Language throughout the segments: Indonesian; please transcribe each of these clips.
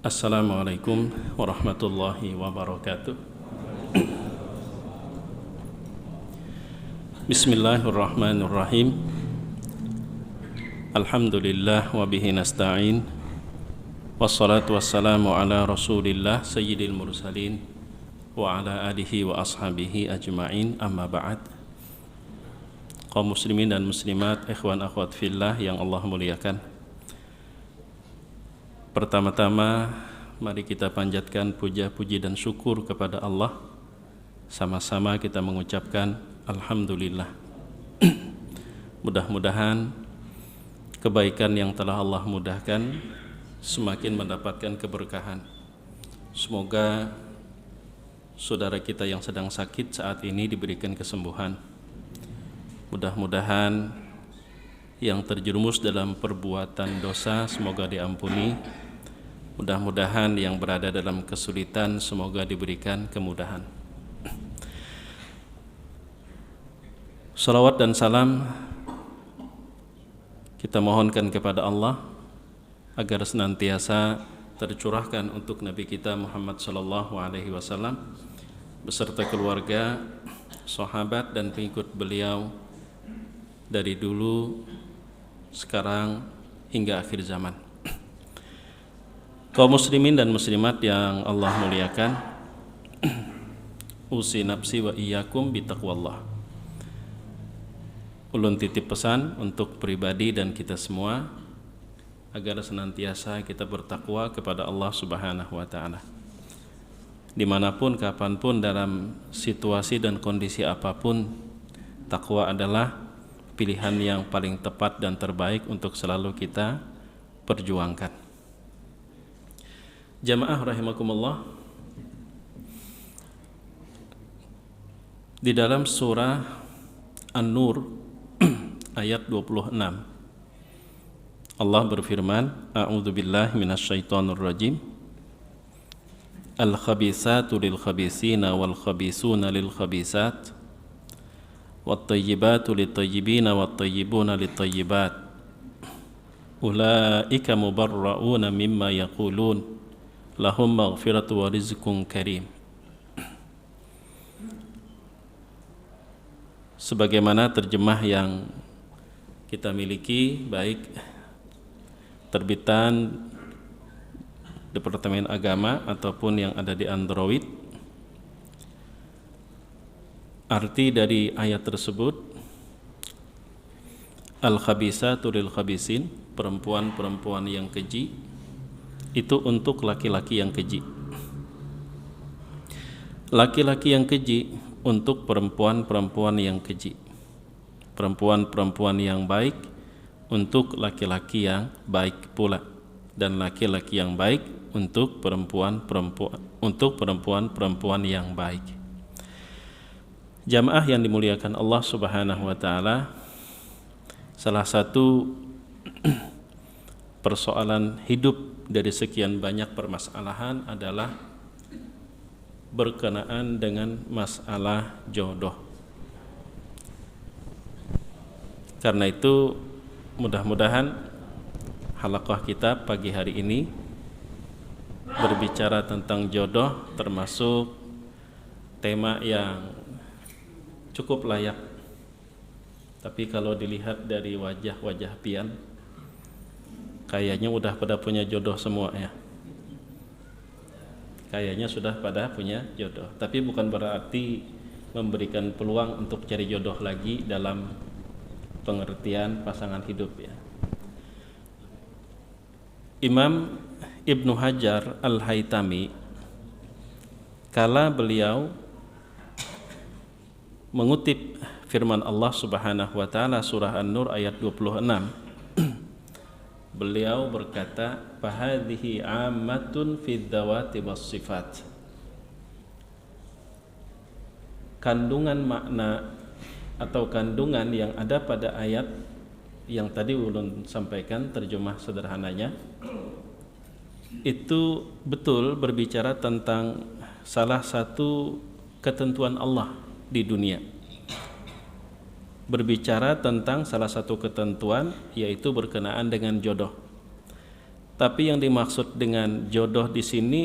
Assalamualaikum warahmatullahi wabarakatuh. Bismillahirrahmanirrahim. Alhamdulillah wa bihi nasta'in. Wassalatu wassalamu ala Rasulillah sayyidil mursalin wa ala alihi wa ashabihi ajma'in, amma ba'd. Kaum muslimin dan muslimat, ikhwan akhwat fillah yang Allah muliakan. Pertama-tama mari kita panjatkan puja, puji dan syukur kepada Allah. Sama-sama kita mengucapkan Alhamdulillah. Mudah-mudahan kebaikan yang telah Allah mudahkan semakin mendapatkan keberkahan. Semoga saudara kita yang sedang sakit saat ini diberikan kesembuhan. Mudah-mudahan yang terjerumus dalam perbuatan dosa semoga diampuni. Mudah-mudahan yang berada dalam kesulitan semoga diberikan kemudahan. Salawat dan salam kita mohonkan kepada Allah agar senantiasa tercurahkan untuk Nabi kita Muhammad sallallahu alaihi wasallam beserta keluarga, sahabat dan pengikut beliau dari dulu, sekarang hingga akhir zaman. Kaum muslimin dan muslimat yang Allah muliakan, usi nafsi wa iyyakum bitaqwallah. Ulun titip pesan untuk pribadi dan kita semua agar senantiasa kita bertakwa kepada Allah Subhanahu wa ta'ala. Dimanapun, kapanpun, dalam situasi dan kondisi apapun, takwa adalah pilihan yang paling tepat dan terbaik untuk selalu kita perjuangkan. Jamaah rahimakumullah, di dalam surah An-Nur ayat 26 Allah berfirman, a'udzubillahi minasyaitonir rajim, al-khabisatu lil-khabisina wal-khabisuna lil-khabisat wat-tayyibatu lit-tayyibina wat-tayyibuna lit-tayyibat ulaika mubarra'una mimma yaqulun lahum maghfiratu wa rizqun karim. Sebagaimana terjemah yang kita miliki, baik terbitan Departemen Agama ataupun yang ada di Android, arti dari ayat tersebut, al-khabisatu lil-khabisin, perempuan-perempuan yang keji itu untuk laki-laki yang keji, laki-laki yang keji untuk perempuan-perempuan yang keji, perempuan-perempuan yang baik untuk laki-laki yang baik pula, dan laki-laki yang baik untuk perempuan-perempuan yang baik. Jamaah yang dimuliakan Allah Subhanahu wa ta'ala, salah satu persoalan hidup dari sekian banyak permasalahan adalah berkenaan dengan masalah jodoh. Karena itu mudah-mudahan halaqah kita pagi hari ini berbicara tentang jodoh, termasuk tema yang cukup layak. Tapi kalau dilihat dari wajah-wajah pian, kayaknya udah pada punya jodoh semua ya. Kayaknya sudah pada punya jodoh. Tapi bukan berarti memberikan peluang untuk cari jodoh lagi dalam pengertian pasangan hidup ya. Imam Ibnu Hajar Al-Haytami, kala beliau mengutip firman Allah Subhanahu wa ta'ala surah An-Nur ayat 26, beliau berkata, fahadhihi ammatun fid dawati was sifat. Kandungan makna atau kandungan yang ada pada ayat yang tadi ulun sampaikan terjemah sederhananya, itu betul berbicara tentang salah satu ketentuan Allah di dunia. Berbicara tentang salah satu ketentuan, yaitu berkenaan dengan jodoh. Tapi yang dimaksud dengan jodoh di sini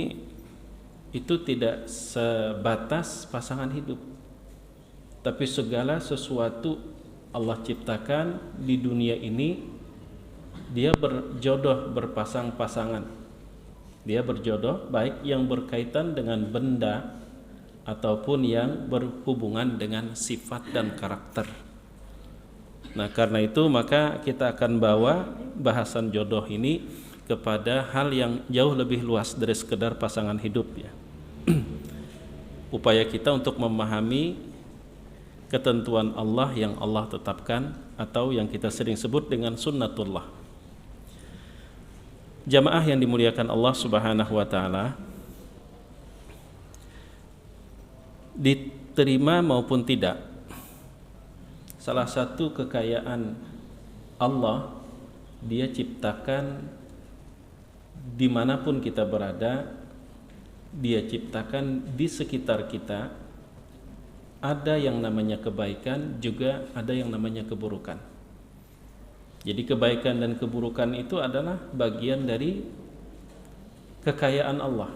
itu tidak sebatas pasangan hidup, tapi segala sesuatu Allah ciptakan di dunia ini, dia berjodoh, berpasang-pasangan. Dia berjodoh baik yang berkaitan dengan benda ataupun yang berhubungan dengan sifat dan karakter. Nah, karena itu maka kita akan bawa bahasan jodoh ini kepada hal yang jauh lebih luas dari sekedar pasangan hidup ya. Upaya kita untuk memahami ketentuan Allah yang Allah tetapkan atau yang kita sering sebut dengan sunnatullah. Jamaah yang dimuliakan Allah Subhanahu wa taala, diterima maupun tidak, salah satu kekayaan Allah, dia ciptakan dimanapun kita berada, dia ciptakan di sekitar kita ada yang namanya kebaikan, juga ada yang namanya keburukan. Jadi kebaikan dan keburukan itu adalah bagian dari kekayaan Allah.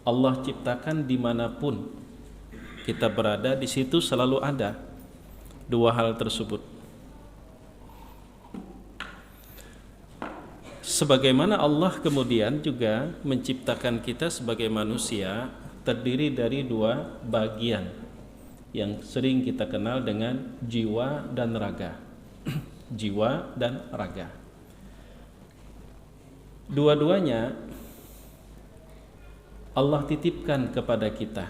Allah ciptakan dimanapun kita berada, di situ selalu ada dua hal tersebut. Sebagaimana Allah kemudian juga menciptakan kita sebagai manusia terdiri dari dua bagian yang sering kita kenal dengan jiwa dan raga. Jiwa dan raga. Dua-duanya Allah titipkan kepada kita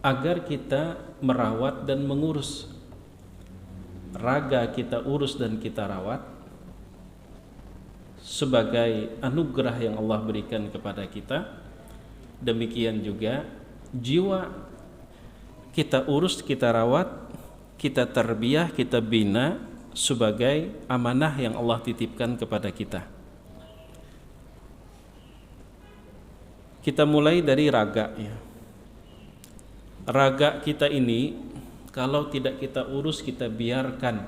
agar kita merawat dan mengurus. Raga kita urus dan kita rawat sebagai anugerah yang Allah berikan kepada kita. Demikian juga jiwa kita urus, kita rawat, kita tarbiyah, kita bina sebagai amanah yang Allah titipkan kepada kita. Kita mulai dari raga ya. Raga kita ini kalau tidak kita urus, kita biarkan,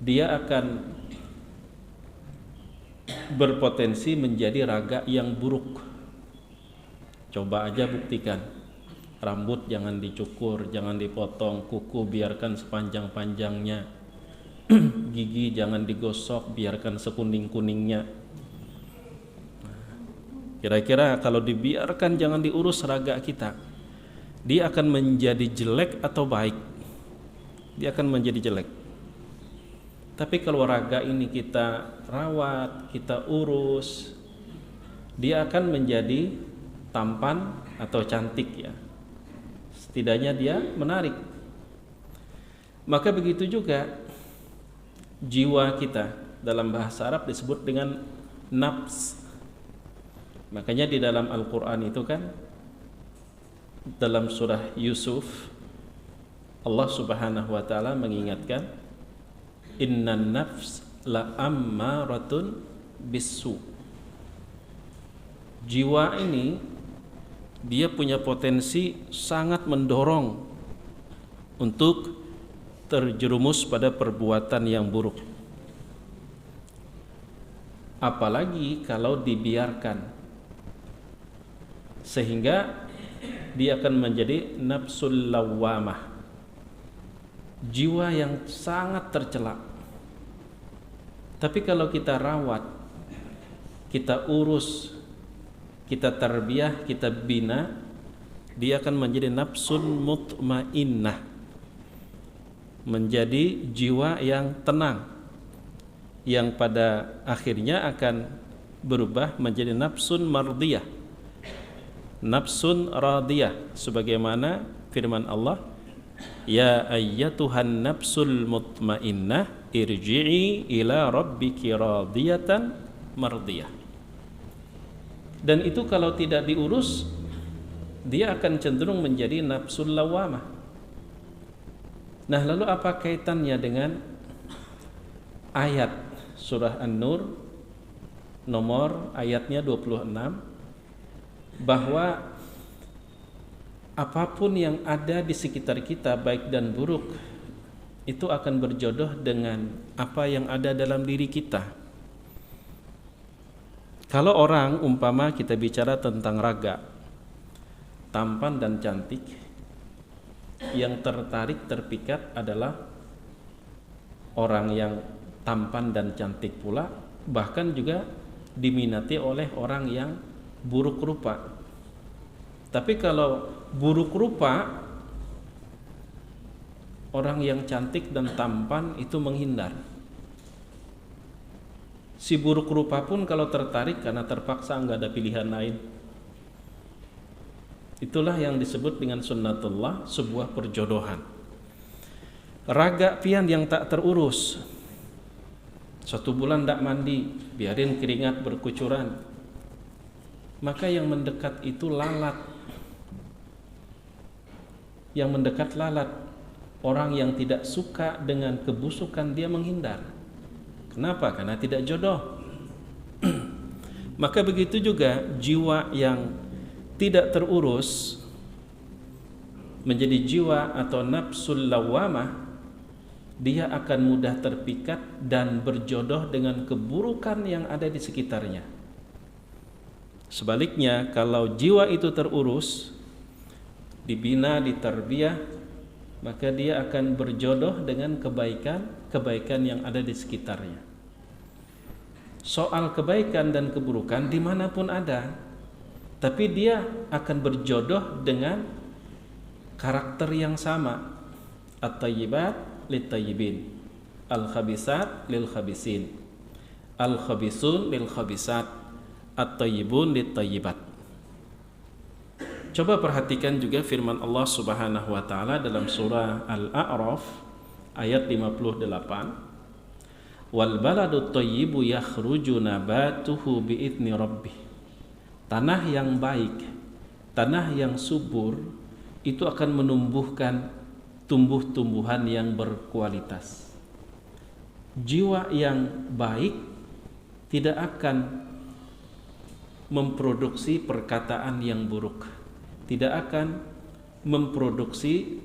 dia akan berpotensi menjadi raga yang buruk. Coba aja buktikan. Rambut jangan dicukur, jangan dipotong, kuku biarkan sepanjang-panjangnya, gigi jangan digosok, biarkan sekuning-kuningnya. Kira-kira kalau dibiarkan, jangan diurus raga kita, dia akan menjadi jelek atau baik? Dia akan menjadi jelek. Tapi kalau raga ini kita rawat, kita urus, dia akan menjadi tampan atau cantik ya. Setidaknya dia menarik. Maka begitu juga jiwa kita, dalam bahasa Arab disebut dengan nafs. Makanya di dalam Al-Quran itu kan, dalam surah Yusuf, Allah Subhanahu wa ta'ala mengingatkan, innan nafs la ammaratun bisu. Jiwa ini dia punya potensi sangat mendorong untuk terjerumus pada perbuatan yang buruk. Apalagi kalau dibiarkan, sehingga dia akan menjadi nafsul lawamah, jiwa yang sangat tercela. Tapi kalau kita rawat, kita urus, kita tarbiyah, kita bina, dia akan menjadi nafsun mutmainnah, menjadi jiwa yang tenang, yang pada akhirnya akan berubah menjadi nafsun mardiyah, nafsun radiyah, sebagaimana firman Allah, ya ayyatuhan nafsul mutmainnah irji'i ila rabbiki radiyatan mardiyah. Dan itu kalau tidak diurus, dia akan cenderung menjadi nafsul lawamah. Nah, lalu apa kaitannya dengan ayat surah An-Nur nomor ayatnya 26, bahwa apapun yang ada di sekitar kita baik dan buruk itu akan berjodoh dengan apa yang ada dalam diri kita. Kalau orang umpama kita bicara tentang raga, tampan dan cantik, yang tertarik terpikat adalah orang yang tampan dan cantik pula, bahkan juga diminati oleh orang yang buruk rupa. Tapi kalau buruk rupa, orang yang cantik dan tampan itu menghindar. Si buruk rupa pun kalau tertarik karena terpaksa nggak ada pilihan lain. Itulah yang disebut dengan sunnatullah, sebuah perjodohan. Raga pian yang tak terurus, 1 bulan tak mandi, biarin keringat berkucuran, maka yang mendekat itu lalat. Yang mendekat lalat. Orang yang tidak suka dengan kebusukan dia menghindar. Kenapa? Karena tidak jodoh. Maka begitu juga jiwa yang tidak terurus menjadi jiwa atau nafsul lawamah, dia akan mudah terpikat dan berjodoh dengan keburukan yang ada di sekitarnya. Sebaliknya, kalau jiwa itu terurus, dibina, ditarbiyah, maka dia akan berjodoh dengan kebaikan yang ada di sekitarnya. Soal kebaikan dan keburukan dimanapun ada, tapi dia akan berjodoh dengan karakter yang sama. At-tayyibat lit-tayyibin, al-khabisat lil-khabisin, al-khabisun lil-khabisat, at-tayyibun lit-tayyibat. Coba perhatikan juga firman Allah Subhanahu wa taala dalam surah Al-A'raf ayat 58. Wal baladut thayyibu yakhruju nabatuhu biidzni rabbih. Tanah yang baik, tanah yang subur itu akan menumbuhkan tumbuh-tumbuhan yang berkualitas. Jiwa yang baik tidak akan memproduksi perkataan yang buruk, tidak akan memproduksi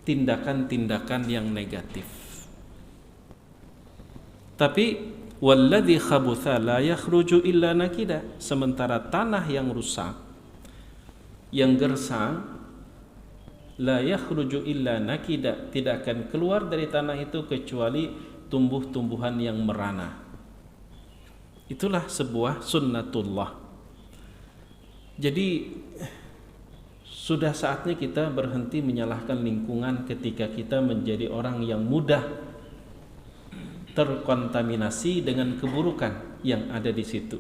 tindakan-tindakan yang negatif. Tapi walladzi khabutha la yakhruju illa nakida, sementara tanah yang rusak, yang gersang, la yakhruju illa nakida, tidak akan keluar dari tanah itu kecuali tumbuh-tumbuhan yang merana. Itulah sebuah sunnatullah. Jadi sudah saatnya kita berhenti menyalahkan lingkungan ketika kita menjadi orang yang mudah terkontaminasi dengan keburukan yang ada di situ.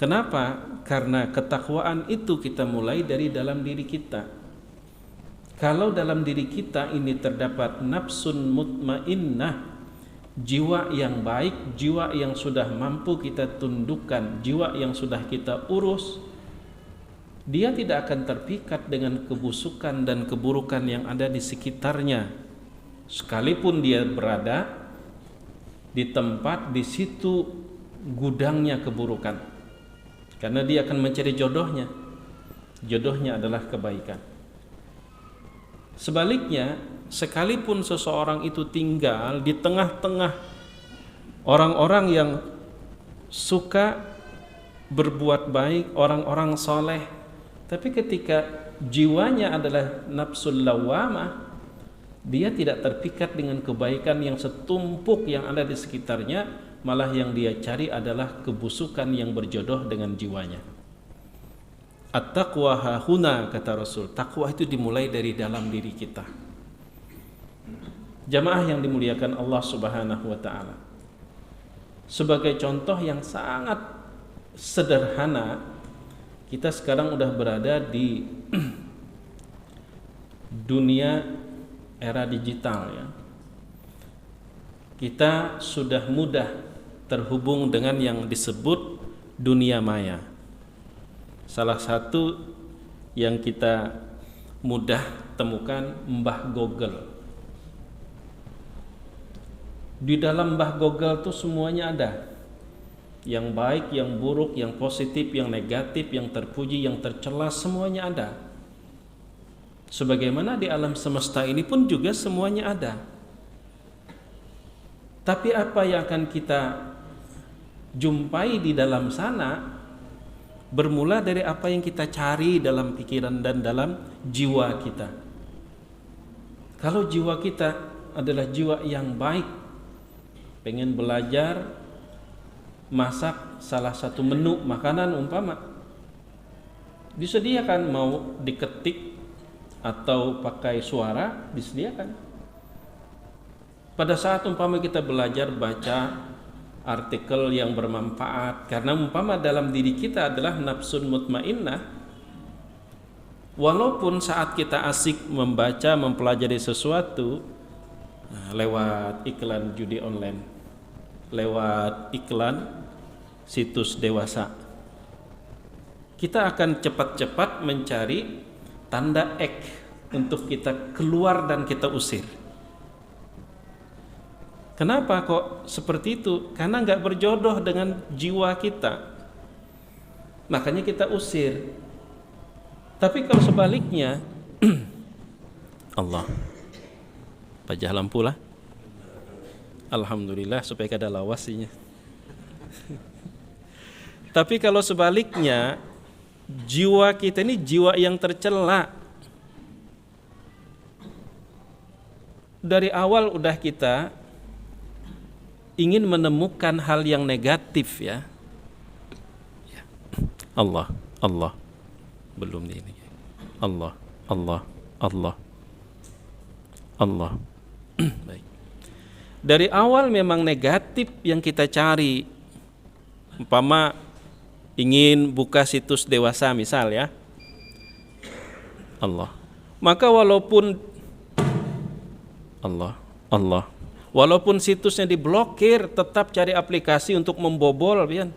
Kenapa? Karena ketakwaan itu kita mulai dari dalam diri kita. Kalau dalam diri kita ini terdapat nafsun mutmainnah, jiwa yang baik, jiwa yang sudah mampu kita tundukkan, jiwa yang sudah kita urus, dia tidak akan terpikat dengan kebusukan dan keburukan yang ada di sekitarnya. Sekalipun dia berada di tempat di situ gudangnya keburukan, karena dia akan mencari jodohnya. Jodohnya adalah kebaikan. Sebaliknya, sekalipun seseorang itu tinggal di tengah-tengah orang-orang yang suka berbuat baik, orang-orang soleh, tapi ketika jiwanya adalah nafsul lawamah, dia tidak terpikat dengan kebaikan yang setumpuk yang ada di sekitarnya, malah yang dia cari adalah kebusukan yang berjodoh dengan jiwanya. At-taqwa hahuna, kata Rasul. Takwa itu dimulai dari dalam diri kita. Jamaah yang dimuliakan Allah Subhanahu wa taala. Sebagai contoh yang sangat sederhana, kita sekarang udah berada di dunia era digital ya. Kita sudah mudah terhubung dengan yang disebut dunia maya. Salah satu yang kita mudah temukan Mbah Google. Di dalam Mbah Google tuh semuanya ada. Yang baik, yang buruk, yang positif, yang negatif, yang terpuji, yang tercela, semuanya ada. Sebagaimana di alam semesta ini pun juga semuanya ada. Tapi apa yang akan kita jumpai di dalam sana bermula dari apa yang kita cari dalam pikiran dan dalam jiwa kita. Kalau jiwa kita adalah jiwa yang baik, pengen belajar masak salah satu menu makanan umpama, disediakan, mau diketik atau pakai suara disediakan. Pada saat umpama kita belajar baca artikel yang bermanfaat, karena umpama dalam diri kita adalah nafsun mutmainnah, walaupun saat kita asik membaca, mempelajari sesuatu lewat iklan judi online, lewat iklan situs dewasa, kita akan cepat-cepat mencari tanda X untuk kita keluar dan kita usir. Kenapa kok seperti itu? Karena nggak berjodoh dengan jiwa kita, makanya kita usir. Tapi kalau sebaliknya Allah pajah lampu lah, alhamdulillah supaya kada lawasinya. Tapi kalau sebaliknya, jiwa kita ini jiwa yang tercela. Dari awal udah kita ingin menemukan hal yang negatif ya. Allah, Allah. Belum ini. Allah, Allah, Allah. Allah. Baik. Dari awal memang negatif yang kita cari. Umpama ingin buka situs dewasa misal ya, Allah, maka walaupun Allah, Allah, walaupun situsnya diblokir, tetap cari aplikasi untuk membobol, pian.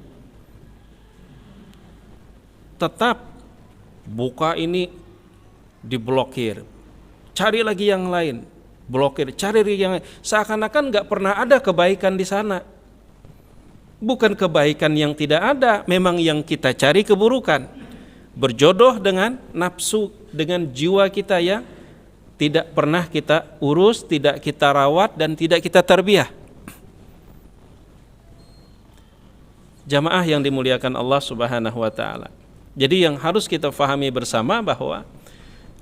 Tetap buka ini diblokir, cari lagi yang lain, blokir, cari lagi yang lain, seakan-akan nggak pernah ada kebaikan di sana. Bukan kebaikan yang tidak ada, memang yang kita cari keburukan. Berjodoh dengan nafsu, dengan jiwa kita yang tidak pernah kita urus, tidak kita rawat, dan tidak kita tarbiyah. Jamaah yang dimuliakan Allah Subhanahu wa ta'ala. Jadi yang harus kita fahami bersama bahwa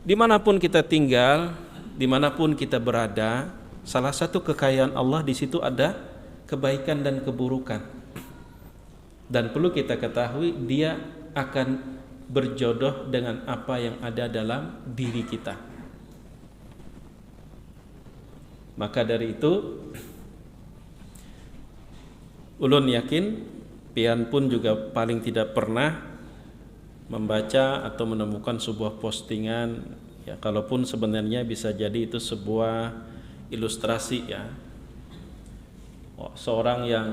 dimanapun kita tinggal, dimanapun kita berada, salah satu kekayaan Allah di situ ada kebaikan dan keburukan. Dan perlu kita ketahui, dia akan berjodoh dengan apa yang ada dalam diri kita. Maka dari itu, ulun yakin pian pun juga paling tidak pernah membaca atau menemukan sebuah postingan ya, kalaupun sebenarnya bisa jadi itu sebuah ilustrasi ya. Seorang yang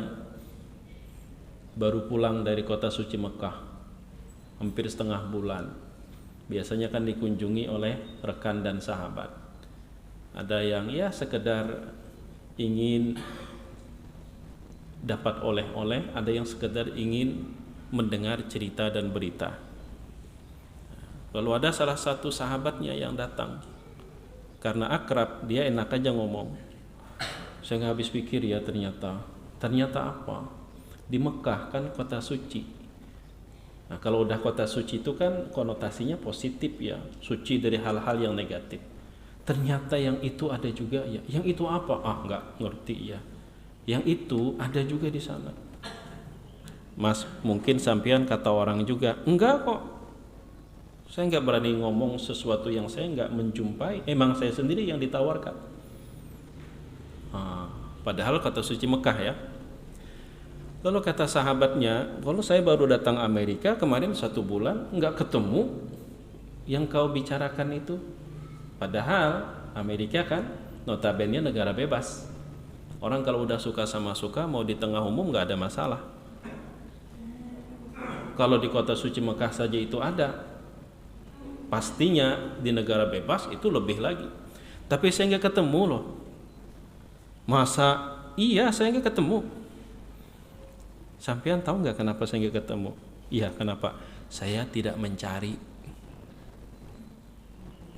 baru pulang dari kota suci Mekah, hampir setengah bulan, biasanya kan dikunjungi oleh rekan dan sahabat. Ada yang ya sekedar ingin dapat oleh-oleh, ada yang sekedar ingin mendengar cerita dan berita. Lalu ada salah satu sahabatnya yang datang, karena akrab dia enak aja ngomong. Saya nggak habis pikir ya, ternyata apa? Di Mekah kan kota suci. Nah kalau udah kota suci itu kan konotasinya positif ya, suci dari hal-hal yang negatif. Ternyata yang itu ada juga ya. Yang itu apa? Nggak ngerti ya. Yang itu ada juga di sana. Mas, mungkin sampean kata orang juga, enggak kok. Saya nggak berani ngomong sesuatu yang saya nggak menjumpai. Emang saya sendiri yang ditawarkan. Padahal kota suci Mekah ya. Lalu kata sahabatnya, kalau saya baru datang Amerika kemarin 1 bulan, nggak ketemu yang kau bicarakan itu. Padahal Amerika kan notabene negara bebas. Orang kalau udah suka sama suka, mau di tengah umum nggak ada masalah. Kalau di kota suci Mekah saja itu ada, pastinya di negara bebas itu lebih lagi. Tapi saya nggak ketemu loh. Masa iya saya nggak ketemu. Sampean tahu nggak kenapa saya nggak ketemu? Iya, kenapa? Saya tidak mencari.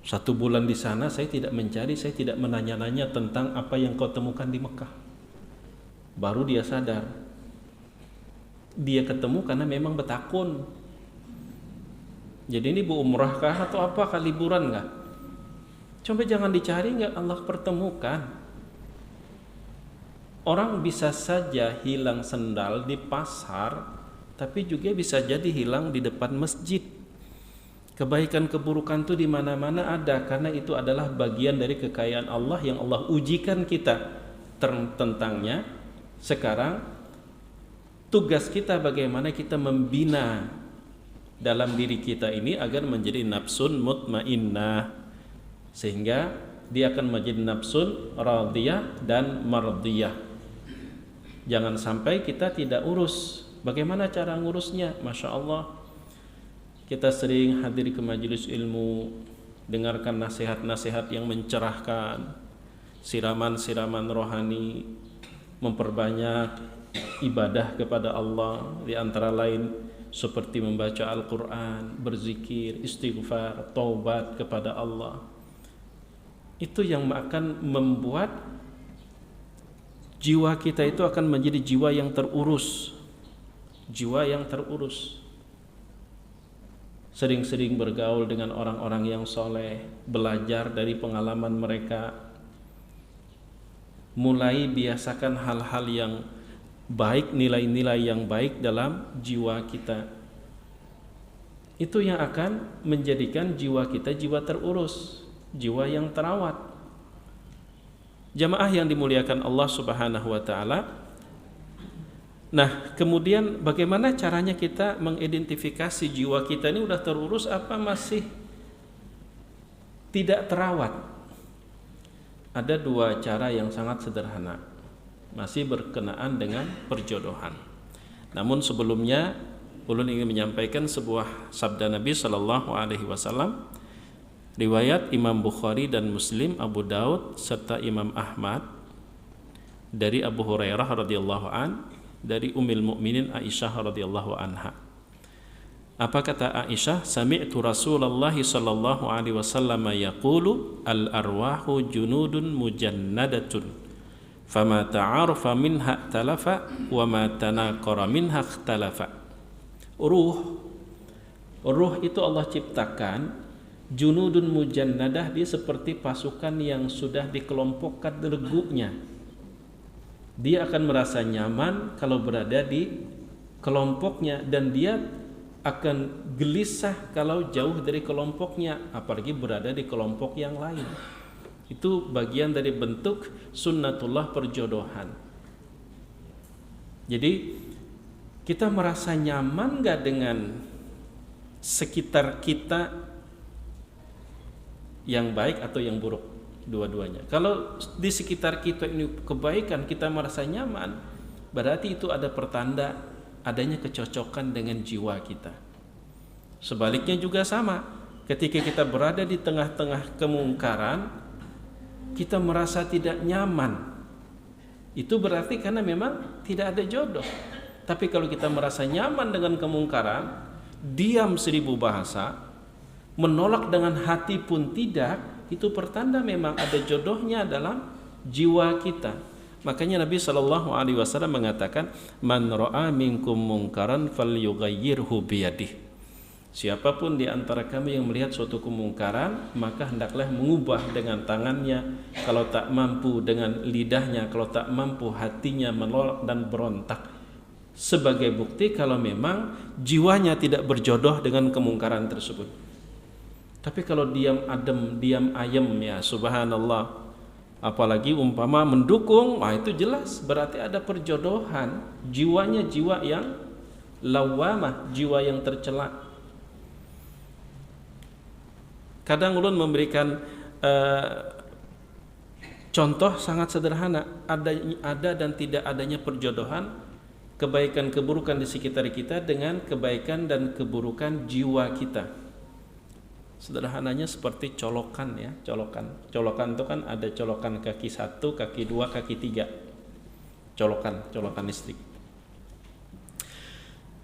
1 bulan di sana saya tidak mencari, saya tidak menanya-nanya tentang apa yang kau temukan di Mekah. Baru dia sadar. Dia ketemu karena memang betakun. Jadi ini bu umrah kah atau apa, kah liburan nggak? Coba jangan dicari, nggak Allah pertemukan. Orang bisa saja hilang sendal di pasar, tapi juga bisa jadi hilang di depan masjid. Kebaikan keburukan itu di mana-mana ada, karena itu adalah bagian dari kekayaan Allah yang Allah ujikan kita tentangnya. Sekarang tugas kita bagaimana kita membina dalam diri kita ini agar menjadi nafsun mutmainnah, sehingga dia akan menjadi nafsun radiyah dan mardiyah. Jangan sampai kita tidak urus. Bagaimana cara ngurusnya? Masya Allah, kita sering hadir ke majelis ilmu, dengarkan nasihat-nasihat yang mencerahkan, siraman-siraman rohani, memperbanyak ibadah kepada Allah, di antara lain seperti membaca Al-Quran, berzikir, istighfar, taubat kepada Allah. Itu yang akan membuat jiwa kita itu akan menjadi jiwa yang terurus. Jiwa yang terurus. Sering-sering bergaul dengan orang-orang yang soleh, belajar dari pengalaman mereka, mulai biasakan hal-hal yang baik, nilai-nilai yang baik dalam jiwa kita. Itu yang akan menjadikan jiwa kita jiwa terurus, jiwa yang terawat. Jamaah yang dimuliakan Allah Subhanahu wa taala. Nah, kemudian bagaimana caranya kita mengidentifikasi jiwa kita ini udah terurus apa masih tidak terawat? Ada 2 cara yang sangat sederhana, masih berkenaan dengan perjodohan. Namun sebelumnya ulun ingin menyampaikan sebuah sabda Nabi sallallahu alaihi wasallam, riwayat Imam Bukhari dan Muslim, Abu Daud serta Imam Ahmad, dari Abu Hurairah radhiyallahu an, dari Ummul Mukminin Aisyah radhiyallahu anha. Apa kata Aisyah? Sami'tu Rasulullah sallallahu alaihi wasallam yaqulu al-arwahu junudun mujannadatun fama ta'arafa minha talafa wa ma tanaqara minha ikhtalafa. Ruh itu Allah ciptakan junudun mujannadah, dia seperti pasukan yang sudah dikelompokkan regunya. Dia akan merasa nyaman kalau berada di kelompoknya, dan dia akan gelisah kalau jauh dari kelompoknya, apalagi berada di kelompok yang lain. Itu bagian dari bentuk sunnatullah perjodohan. Jadi kita merasa nyaman gak dengan sekitar kita yang baik atau yang buruk? Dua-duanya. Kalau di sekitar kita ini kebaikan, kita merasa nyaman, berarti itu ada pertanda adanya kecocokan dengan jiwa kita. Sebaliknya juga sama, ketika kita berada di tengah-tengah kemungkaran, kita merasa tidak nyaman, itu berarti karena memang tidak ada jodoh. Tapi kalau kita merasa nyaman dengan kemungkaran, diam 1000 bahasa, menolak dengan hati pun tidak, itu pertanda memang ada jodohnya dalam jiwa kita. Makanya Nabi SAW mengatakan, man ra'a minkum munkaran falyughayyirhu biyadihi. Siapapun di antara kami yang melihat suatu kemungkaran, maka hendaklah mengubah dengan tangannya, kalau tak mampu dengan lidahnya, kalau tak mampu hatinya menolak dan berontak. Sebagai bukti kalau memang jiwanya tidak berjodoh dengan kemungkaran tersebut. Tapi kalau diam adem, diam ayem, ya subhanallah, apalagi umpama mendukung, wah itu jelas berarti ada perjodohan. Jiwanya jiwa yang lawamah, jiwa yang tercela. Kadang ulun memberikan contoh sangat sederhana, ada dan tidak adanya perjodohan, kebaikan keburukan di sekitar kita dengan kebaikan dan keburukan jiwa kita. Sederhananya seperti colokan, ya, colokan itu kan ada colokan kaki 1, kaki 2, kaki 3, colokan listrik.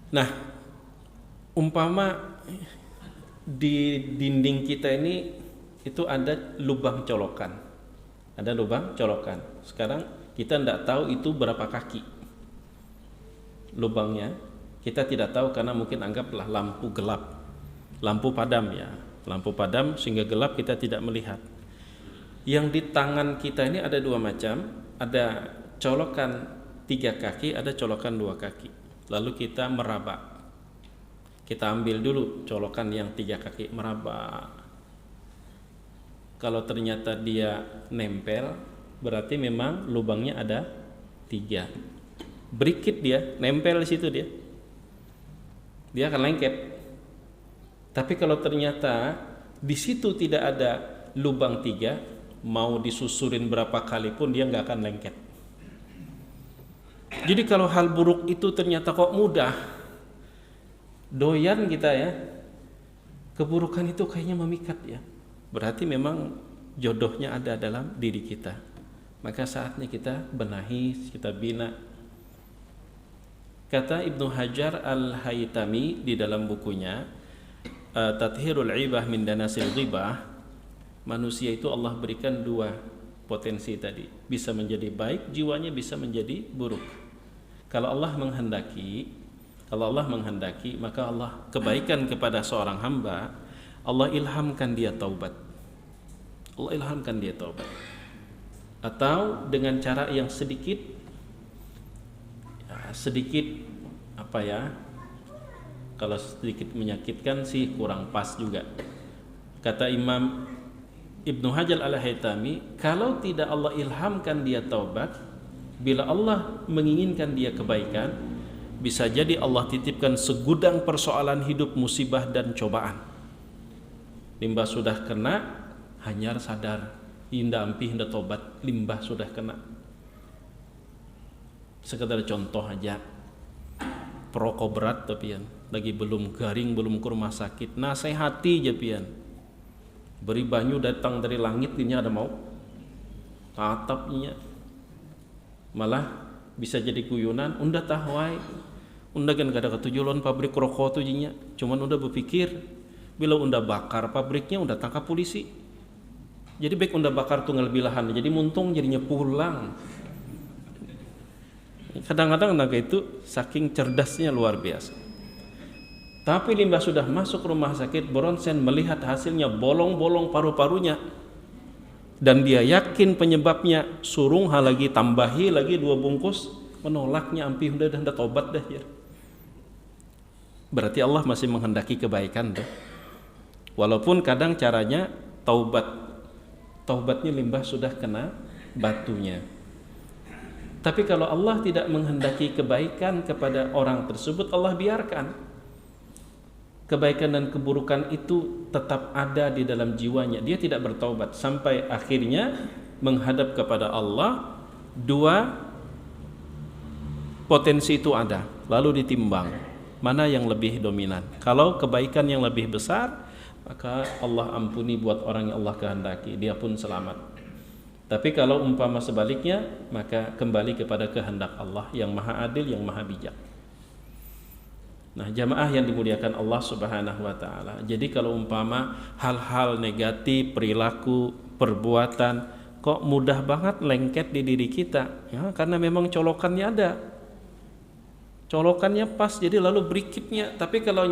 Nah, umpama di dinding kita ini itu ada lubang colokan. Ada lubang colokan. Sekarang kita tidak tahu itu berapa kaki lubangnya. Kita tidak tahu karena mungkin anggaplah lampu gelap, lampu padam ya, lampu padam sehingga gelap kita tidak melihat. Yang di tangan kita ini ada dua macam, ada colokan 3 kaki, ada colokan 2 kaki. Lalu kita meraba. Kita ambil dulu colokan yang 3 kaki, meraba. Kalau ternyata dia nempel, berarti memang lubangnya ada 3. Berikit dia, nempel di situ dia akan lengket. Tapi kalau ternyata di situ tidak ada lubang 3, mau disusurin berapa kali pun dia nggak akan lengket. Jadi kalau hal buruk itu ternyata kok mudah, doyan kita ya, keburukan itu kayaknya memikat ya, berarti memang jodohnya ada dalam diri kita. Maka saatnya kita benahi, kita bina. Kata Ibnu Hajar Al-Haytami di dalam bukunya Tathhirul Ibah min Danasil Ghibah, manusia itu Allah berikan 2 potensi tadi, bisa menjadi baik, jiwanya bisa menjadi buruk. Kalau Allah menghendaki, maka Allah kebaikan kepada seorang hamba, Allah ilhamkan dia taubat. Atau dengan cara yang sedikit apa ya, kalau sedikit menyakitkan sih kurang pas juga. Kata Imam Ibnu Hajar Al-Haytami, kalau tidak Allah ilhamkan dia taubat, bila Allah menginginkan dia kebaikan, bisa jadi Allah titipkan segudang persoalan hidup, musibah dan cobaan. Limbah sudah kena, hanyar sadar, hinda ampih hinda tobat, limbah sudah kena. Sekedar contoh aja, perokok berat tapi lagi belum garing, belum ke rumah sakit, nasehati aja pian, beri banyu datang dari langit, ini ada mau tatapnya, malah bisa jadi kuyunan. Unda tahwai, unda kan kada ketujuan pabrik rokok tuh jinya, cuman unda berpikir bila unda bakar pabriknya unda tangkap polisi, jadi baik unda bakar tunggal bilahan, jadi muntung jadinya pulang. Kadang-kadang naga itu saking cerdasnya luar biasa. Tapi limbah sudah masuk rumah sakit, Bronsen melihat hasilnya bolong-bolong paru-parunya, dan dia yakin penyebabnya, surung hal lagi, tambahi lagi 2 bungkus, menolaknya, ampih udah tobat dah ya. Berarti Allah masih menghendaki kebaikan tuh. Walaupun kadang caranya taubatnya limbah sudah kena batunya. Tapi kalau Allah tidak menghendaki kebaikan kepada orang tersebut, Allah biarkan. Kebaikan dan keburukan itu tetap ada di dalam jiwanya. Dia tidak bertaubat sampai akhirnya menghadap kepada Allah. 2 potensi itu ada, lalu ditimbang mana yang lebih dominan. Kalau kebaikan yang lebih besar, maka Allah ampuni buat orang yang Allah kehendaki, dia pun selamat. Tapi kalau umpama sebaliknya, maka kembali kepada kehendak Allah yang maha adil, yang maha bijak. Nah, jamaah yang dimuliakan Allah Subhanahu wa ta'ala, jadi kalau umpama hal-hal negatif, perilaku, perbuatan kok mudah banget lengket di diri kita ya, karena memang colokannya ada, colokannya pas, jadi lalu berikitnya. Tapi kalau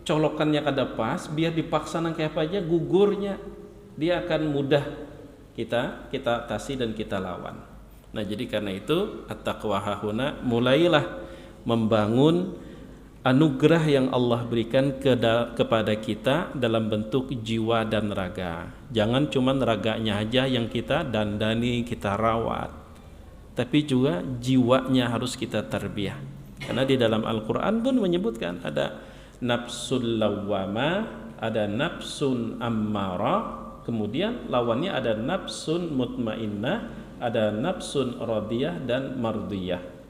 colokannya kada pas, biar dipaksa nang kayak apa aja, gugurnya dia akan mudah kita atasi dan kita lawan. Nah, jadi karena itu at-taqwa hahuna, mulailah membangun anugerah yang Allah berikan kepada kita dalam bentuk jiwa dan raga. Jangan cuma raganya aja yang kita dandani, kita rawat, tapi juga jiwanya harus kita tarbiyah. Karena di dalam Al-Quran pun menyebutkan ada nafsul lawwama, ada nafsun ammara, kemudian lawannya ada nafsun mutmainnah, ada nafsun radiyah dan mardiyah.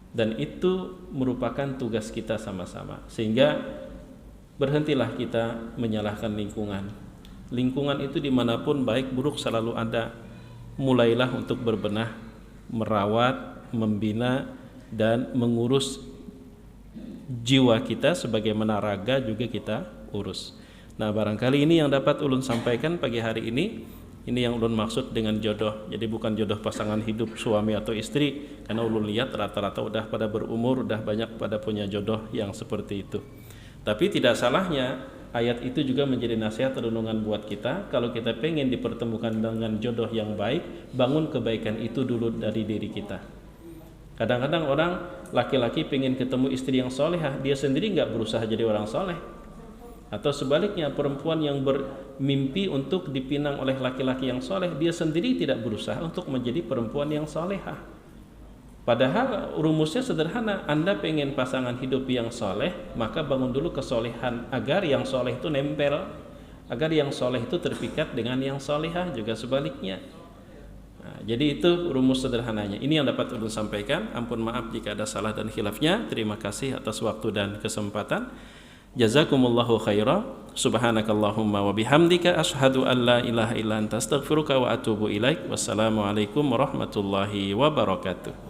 Dan itu merupakan tugas kita sama-sama. Sehingga berhentilah kita menyalahkan lingkungan. Lingkungan itu dimanapun baik buruk selalu ada. Mulailah untuk berbenah, merawat, membina dan mengurus jiwa kita sebagaimana raga juga kita urus. Nah, barangkali ini yang dapat ulun sampaikan pagi hari ini. Ini yang ulun maksud dengan jodoh. Jadi bukan jodoh pasangan hidup suami atau istri, karena ulun lihat rata-rata udah pada berumur, udah banyak pada punya jodoh yang seperti itu. Tapi tidak salahnya ayat itu juga menjadi nasihat renungan buat kita. Kalau kita pengen dipertemukan dengan jodoh yang baik, bangun kebaikan itu dulu dari diri kita. Kadang-kadang orang laki-laki pengen ketemu istri yang solehah, dia sendiri nggak berusaha jadi orang soleh. Atau sebaliknya, perempuan yang bermimpi untuk dipinang oleh laki-laki yang soleh, dia sendiri tidak berusaha untuk menjadi perempuan yang solehah. Padahal rumusnya sederhana, Anda pengen pasangan hidup yang soleh, maka bangun dulu kesolehan agar yang soleh itu nempel, agar yang soleh itu terpikat dengan yang solehah, juga sebaliknya. Nah, jadi itu rumus sederhananya. Ini yang dapat ulun sampaikan. Ampun maaf jika ada salah dan khilafnya. Terima kasih atas waktu dan kesempatan. Jazakumullahu khaira. Subhanakallahumma wa bihamdika asyhadu an la ilaha illa anta astaghfiruka wa atubu ilaik. Wassalamualaikum warahmatullahi wabarakatuh.